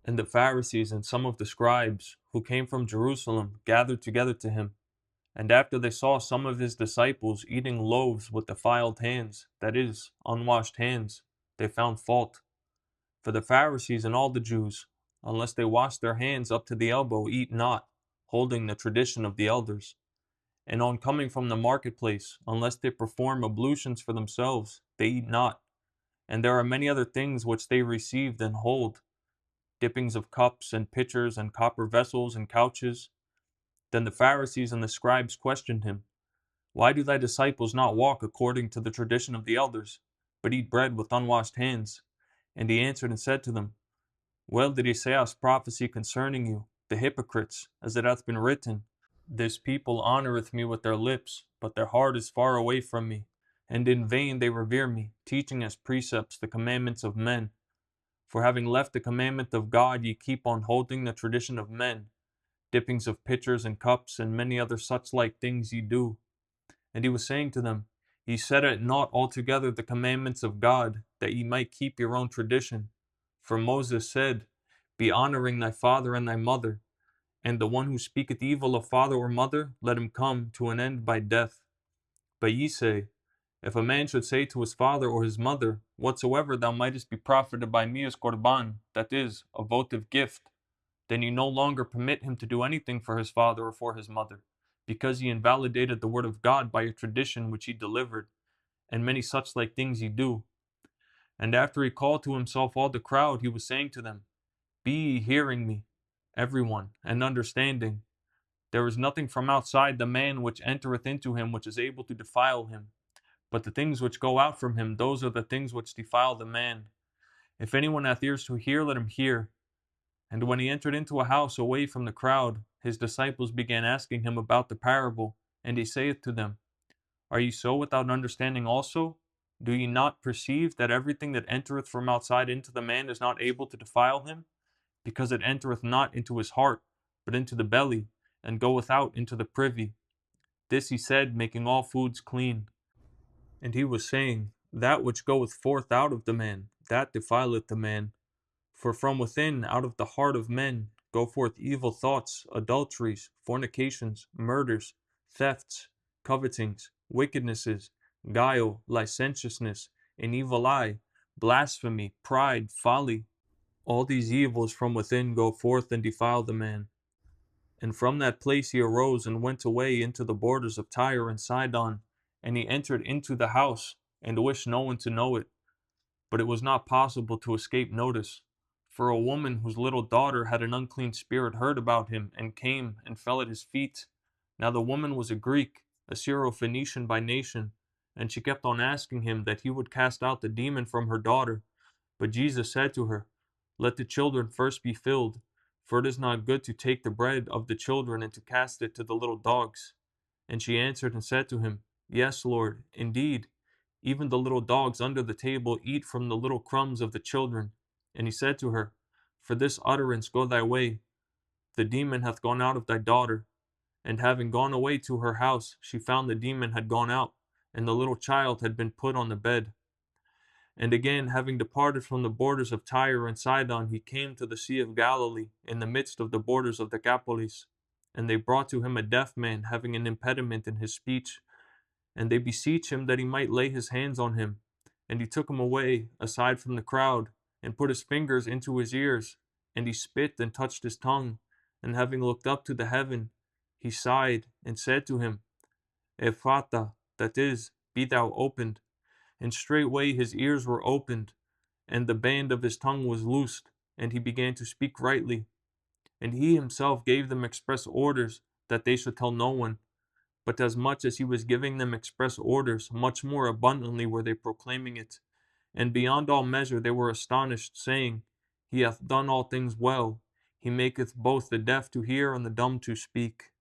And the Pharisees and some of the scribes who came from Jerusalem gathered together to him. And after they saw some of his disciples eating loaves with defiled hands, that is, unwashed hands, they found fault. For the Pharisees and all the Jews, unless they wash their hands up to the elbow, eat not, holding the tradition of the elders. And on coming from the marketplace, unless they perform ablutions for themselves, they eat not. And there are many other things which they received and hold, dippings of cups and pitchers and copper vessels and couches. Then the Pharisees and the scribes questioned him, why do thy disciples not walk according to the tradition of the elders, but eat bread with unwashed hands? And he answered and said to them, well did Esaias prophesy concerning you, the hypocrites, as it hath been written, this people honoureth me with their lips, but their heart is far away from me. And in vain they revere me, teaching as precepts the commandments of men. For having left the commandment of God, ye keep on holding the tradition of men. Dippings of pitchers and cups, and many other such like things ye do. And he was saying to them, ye set at naught altogether the commandments of God, that ye might keep your own tradition. For Moses said, be honouring thy father and thy mother, and the one who speaketh evil of father or mother, let him come to an end by death. But ye say, if a man should say to his father or his mother, whatsoever thou mightest be profited by me as Korban, that is, a votive gift, then ye no longer permit him to do anything for his father or for his mother, because ye invalidated the word of God by a tradition which ye delivered, and many such like things ye do. And after he called to himself all the crowd, he was saying to them, be ye hearing me, every one, and understanding. There is nothing from outside the man which entereth into him which is able to defile him. But the things which go out from him, those are the things which defile the man. If anyone hath ears to hear, let him hear. And when he entered into a house away from the crowd, his disciples began asking him about the parable. And he saith to them, are ye so without understanding also? Do ye not perceive that everything that entereth from outside into the man is not able to defile him? Because it entereth not into his heart, but into the belly, and goeth out into the privy. This he said, making all foods clean. And he was saying, that which goeth forth out of the man, that defileth the man. For from within, out of the heart of men, go forth evil thoughts, adulteries, fornications, murders, thefts, covetings, wickednesses, guile, licentiousness, an evil eye, blasphemy, pride, folly. All these evils from within go forth and defile the man. And from that place he arose and went away into the borders of Tyre and Sidon, and he entered into the house, and wished no one to know it. But it was not possible to escape notice. For a woman whose little daughter had an unclean spirit heard about him, and came and fell at his feet. Now the woman was a Greek, a Syrophoenician by nation, and she kept on asking him that he would cast out the demon from her daughter. But Jesus said to her, let the children first be filled, for it is not good to take the bread of the children and to cast it to the little dogs. And she answered and said to him, yes, Lord, indeed. Even the little dogs under the table eat from the little crumbs of the children. And he said to her, for this utterance go thy way. The demon hath gone out of thy daughter. And having gone away to her house, she found the demon had gone out, and the little child had been put on the bed. And again, having departed from the borders of Tyre and Sidon, he came to the Sea of Galilee, in the midst of the borders of Decapolis. And they brought to him a deaf man, having an impediment in his speech. And they beseech him that he might lay his hands on him. And he took him away, aside from the crowd, and put his fingers into his ears. And he spit and touched his tongue. And having looked up to the heaven, he sighed, and said to him, Ephphatha, that is, be thou opened. And straightway his ears were opened, and the band of his tongue was loosed, and he began to speak rightly. And he himself gave them express orders that they should tell no one. But as much as he was giving them express orders, much more abundantly were they proclaiming it. And beyond all measure they were astonished, saying, He hath done all things well. He maketh both the deaf to hear and the dumb to speak.